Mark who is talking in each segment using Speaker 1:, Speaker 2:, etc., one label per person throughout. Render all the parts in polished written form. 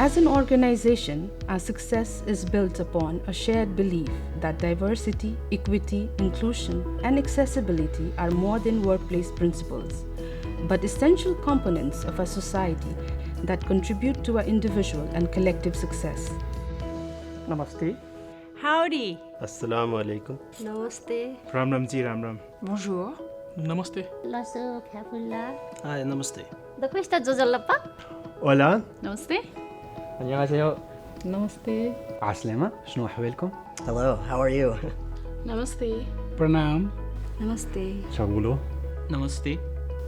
Speaker 1: As an organization, our success is built upon a shared belief that diversity, equity, inclusion, and accessibility are more than workplace principles, but essential components of a society that contribute to our individual and collective success.
Speaker 2: Namaste.
Speaker 3: Howdy.
Speaker 4: Assalamu alaikum.
Speaker 5: Namaste.
Speaker 2: Ram Ram ji Ram Ram.
Speaker 3: Bonjour.
Speaker 2: Namaste.
Speaker 5: Lasso Kapula.
Speaker 6: Hi, namaste.
Speaker 5: The Questa Jojalapa.
Speaker 4: Hola.
Speaker 3: Namaste.
Speaker 6: 안녕하세요.
Speaker 7: Namaste.
Speaker 8: عسلامة شنو أحوالكم؟
Speaker 6: Hello, how are you?
Speaker 7: Namaste.
Speaker 2: Pranam.
Speaker 5: Namaste.
Speaker 8: شغولو
Speaker 9: Namaste.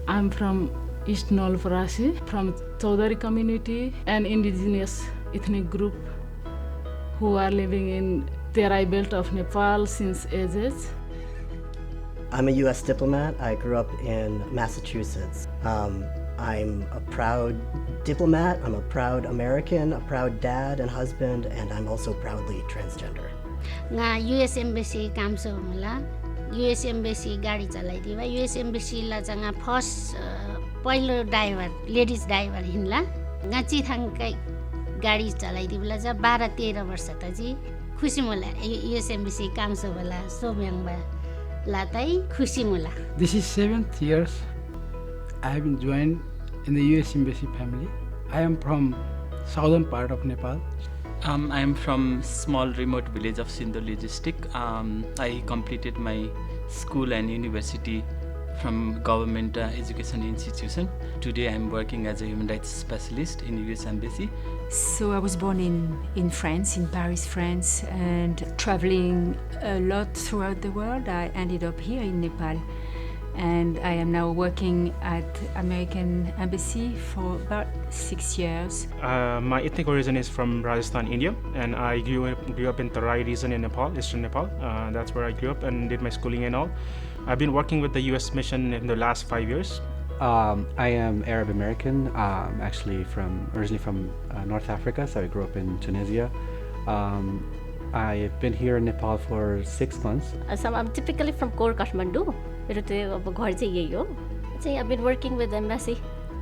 Speaker 7: I'm from East Nolvarasi, from Chaudhary community, an indigenous ethnic group who are living in Terai belt of Nepal since ages.
Speaker 6: I'm a U.S. diplomat. I grew up in Massachusetts. I'm a proud diplomat, I'm a proud American, a proud dad and husband, and I'm also proudly transgender.
Speaker 5: Nga US Embassy काम छ होला US Embassy गाडी चलाइदिवा US Embassy ला जंगा first पहिलो driver ladies driver हिन्ला nga चिथाङकै गाडी चलाइदिबला जा 12-13 वर्ष त जी खुसी मोला US Embassy काम छ होला सोम्याङबा लातै खुसी मोला.
Speaker 10: This is 7th years I have been joined in the US Embassy family. I am from southern part of Nepal.
Speaker 9: I am from small remote village of Sindoli district. I completed my school and university from government education institution. Today I am working as a human rights specialist in US Embassy.
Speaker 3: So I was born in France, in Paris, France, and traveling a lot throughout the world. I ended up here in Nepal. And I am now working at American Embassy for about 6 years.
Speaker 2: My ethnic origin is from Rajasthan, India, and I grew up in Terai region in Nepal, eastern Nepal. That's where I grew up and did my schooling and all. I've been working with the U.S. mission in the last 5 years.
Speaker 8: I am Arab American, actually originally from North Africa, so I grew up in Tunisia. I've been here in Nepal for 6 months.
Speaker 5: So I'm typically from Kor Kathmandu. I've been working with the embassy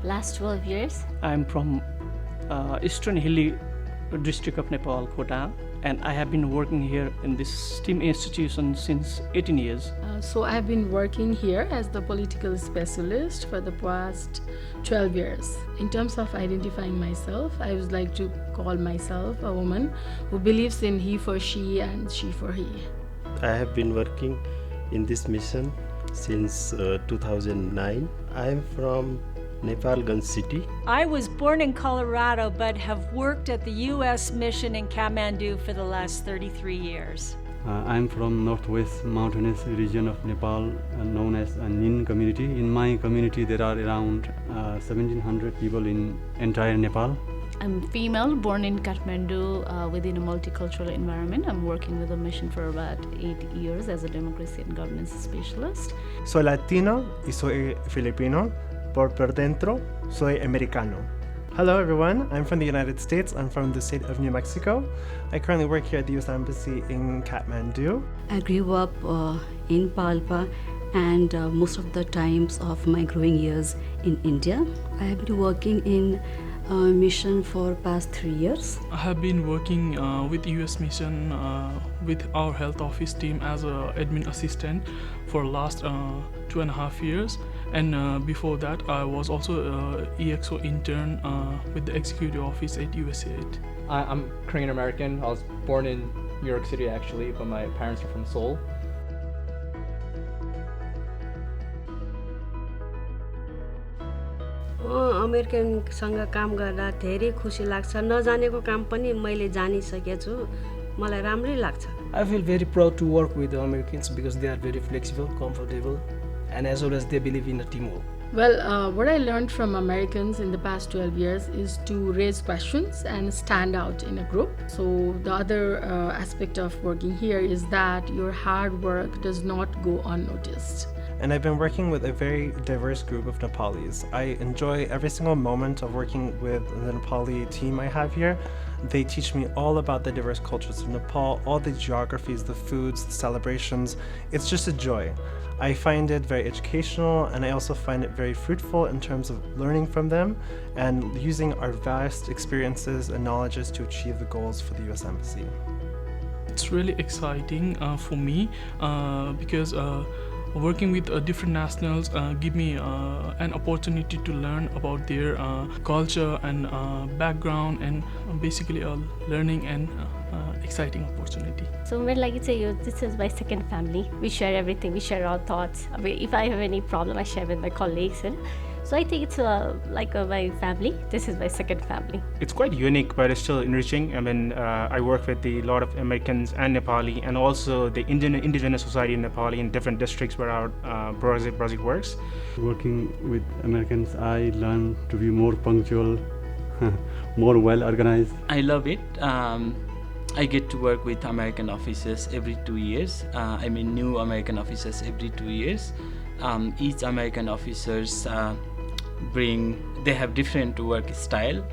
Speaker 5: last 12 years.
Speaker 11: I'm from Eastern Hilly district of Nepal, Kota, and I have been working here in this STEAM institution since 18 years.
Speaker 7: So I've been working here as the political specialist for the past 12 years. In terms of identifying myself, I would like to call myself a woman who believes in he for she and she for he.
Speaker 4: I have been working in this mission since 2009. I am from Nepalganj city.
Speaker 3: I was born in Colorado but have worked at the U.S. mission in Kathmandu for the last 33 years.
Speaker 8: I'm from northwest mountainous region of Nepal, known as a Nin community. In my community, there are around 1,700 people in entire Nepal.
Speaker 1: I'm female, born in Kathmandu within a multicultural environment. I'm working with a mission for about 8 years as a democracy and governance specialist.
Speaker 12: Soy Latino y soy Filipino. Por dentro, soy americano. Hello everyone, I'm from the United States. I'm from the state of New Mexico. I currently work here at the U.S. Embassy in Kathmandu.
Speaker 13: I grew up in Palpa and most of the times of my growing years in India. I have been working in mission for past 3 years.
Speaker 14: I have been working with US mission with our health office team as a admin assistant for last 2.5 years, and before that I was also EXO intern with the executive office at USAID.
Speaker 15: I'm Korean American. I was born in New York City actually, but my parents are from Seoul.
Speaker 16: अमेरिकनसँग काम गर्दा धेरै खुसी लाग्छ. नजानेको काम पनि मैले जानिसकेको छु. मलाई राम्रै लाग्छ.
Speaker 17: I feel very proud to work with the Americans because they are very flexible, comfortable, and as well as they believe in a teamwork.
Speaker 7: Well, what I learned from Americans in the past 12 years is to raise questions and stand out in a group. So the other aspect of working here is that your hard work does not go unnoticed.
Speaker 12: And I've been working with a very diverse group of Nepalis. I enjoy every single moment of working with the Nepali team I have here. They teach me all about the diverse cultures of Nepal, all the geographies, the foods, the celebrations. It's just a joy. I find it very educational, and I also find it very fruitful in terms of learning from them and using our vast experiences and knowledges to achieve the goals for the U.S. Embassy.
Speaker 14: It's really exciting for me because working with different nationals give me an opportunity to learn about their culture and background, and basically a learning and exciting opportunity.
Speaker 18: So this is my second family. We share everything. We share our thoughts. If I have any problem, I share with my colleagues. So I think it's like my family. This is my second family.
Speaker 2: It's quite unique, but it's still enriching. I mean, I work with a lot of Americans and Nepali, and also the indigenous society in Nepali in different districts where our project works.
Speaker 19: Working with Americans, I learn to be more punctual, more well organized.
Speaker 9: I love it. I get to work with American officers every 2 years. New American officers every 2 years. Each American officers they have different work style.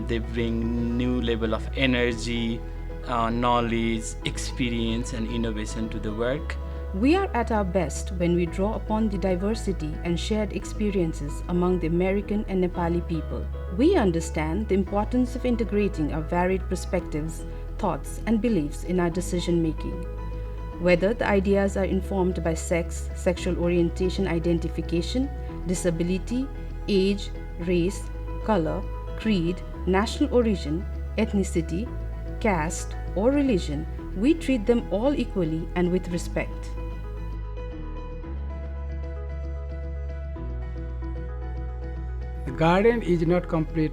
Speaker 9: They bring new level of energy, knowledge, experience, and innovation to the work.
Speaker 1: We are at our best when we draw upon the diversity and shared experiences among the American and Nepali people. We understand the importance of integrating our varied perspectives, thoughts, and beliefs in our decision making. Whether the ideas are informed by sex, sexual orientation identification, disability, age, race, color, creed, national origin, ethnicity, caste, or religion, we treat them all equally and with respect.
Speaker 10: The garden is not complete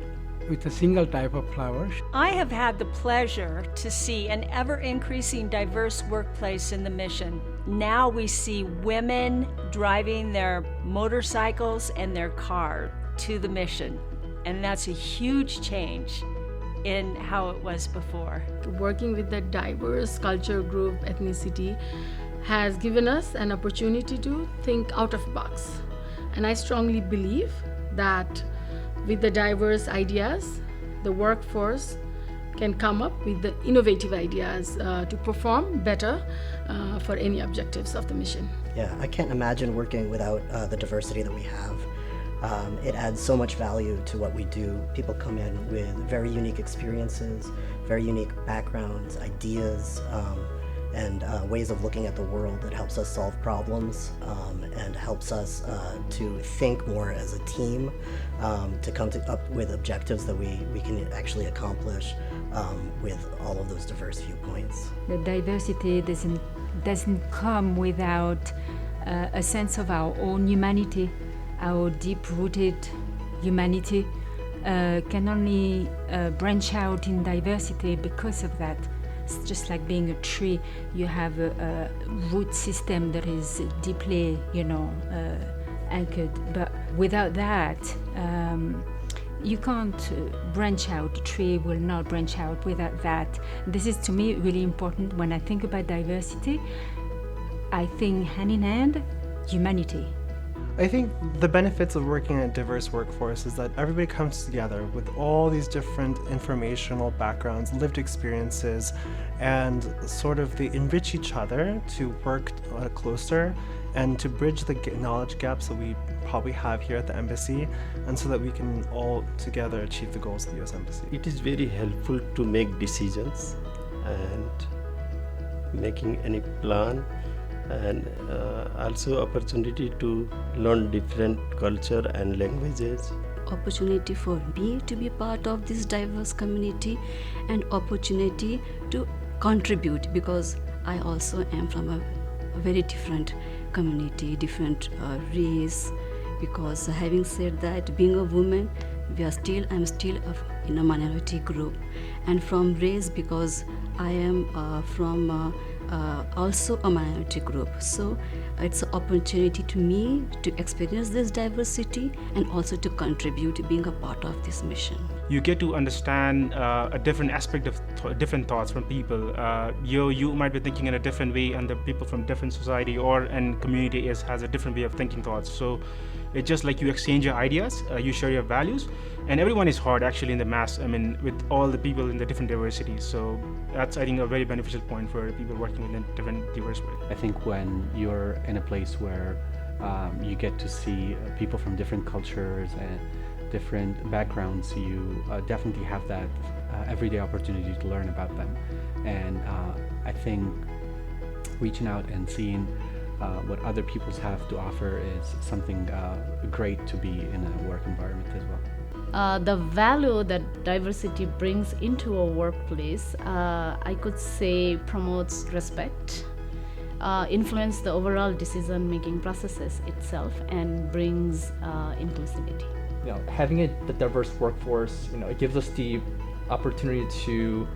Speaker 10: with a single type of flowers.
Speaker 20: I have had the pleasure to see an ever-increasing diverse workplace in the mission. Now we see women driving their motorcycles and their cars to the mission, and that's a huge change in how it was before.
Speaker 7: Working with the diverse culture group, ethnicity, has given us an opportunity to think out of the box. And I strongly believe that with the diverse ideas, the workforce can come up with the innovative ideas to perform better for any objectives of the mission.
Speaker 6: Yeah, I can't imagine working without the diversity that we have. It adds so much value to what we do. People come in with very unique experiences, very unique backgrounds, ideas, and ways of looking at the world that helps us solve problems and helps us to think more as a team, to come up with objectives that we can actually accomplish with all of those diverse viewpoints.
Speaker 3: The diversity doesn't come without a sense of our own humanity. Our deep-rooted humanity can only branch out in diversity because of that. It's just like being a tree. You have a root system that is deeply, anchored. But without that, you can't branch out. A tree will not branch out without that. This is, to me, really important. When I think about diversity, I think hand in hand, humanity.
Speaker 12: I think the benefits of working in a diverse workforce is that everybody comes together with all these different informational backgrounds, lived experiences, and sort of they enrich each other to work closer and to bridge the knowledge gaps that we probably have here at the embassy, and so that we can all together achieve the goals of the U.S. Embassy.
Speaker 4: It is very helpful to make decisions and making any plan, and also opportunity to learn different culture and languages.
Speaker 13: Opportunity for me to be part of this diverse community, and opportunity to contribute, because I also am from a very different community, different race. Because having said that, being a woman, I'm still in a minority group, and from race, because I am from also a minority group. So it's an opportunity to me to experience this diversity and also to contribute to being a part of this mission.
Speaker 2: you get to understand a different aspect of different thoughts from people. You might be thinking in a different way, and the people from different society or and community has a different way of thinking thoughts. So it's just like you exchange your ideas, you share your values, and everyone is hard actually in the mass. I mean, with all the people in the different diversities. So that's, I think, a very beneficial point for people working within different diverse ways.
Speaker 8: I think when you're in a place where you get to see people from different cultures and different backgrounds, you definitely have that everyday opportunity to learn about them. And I think reaching out and seeing what other peoples have to offer is something great to be in a work environment as well.
Speaker 1: The value that diversity brings into a workplace, I could say, promotes respect, influence the overall decision-making processes itself, and brings inclusivity.
Speaker 15: Having a diverse workforce, it gives us the opportunity to,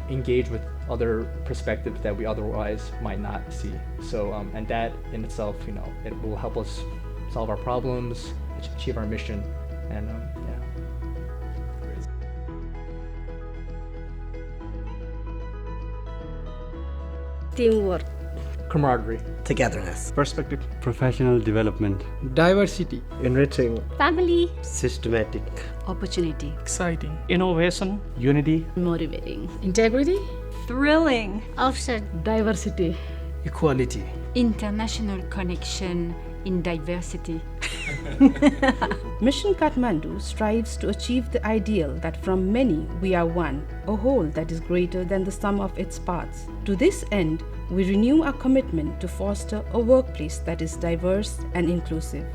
Speaker 15: engage with other perspectives that we otherwise might not see. So, and that in itself, it will help us solve our problems, achieve our mission, and
Speaker 16: Teamwork,
Speaker 15: camaraderie,
Speaker 6: togetherness,
Speaker 12: perspective,
Speaker 19: professional development,
Speaker 10: diversity,
Speaker 12: enriching,
Speaker 18: family,
Speaker 4: systematic,
Speaker 13: opportunity,
Speaker 14: exciting,
Speaker 11: innovation,
Speaker 8: unity,
Speaker 1: motivating,
Speaker 7: integrity,
Speaker 20: thrilling,
Speaker 5: Offset,
Speaker 1: diversity,
Speaker 10: equality,
Speaker 3: international connection in diversity.
Speaker 1: Mission Kathmandu strives to achieve the ideal that from many we are one, a whole that is greater than the sum of its parts. To this end, we renew our commitment to foster a workplace that is diverse and inclusive.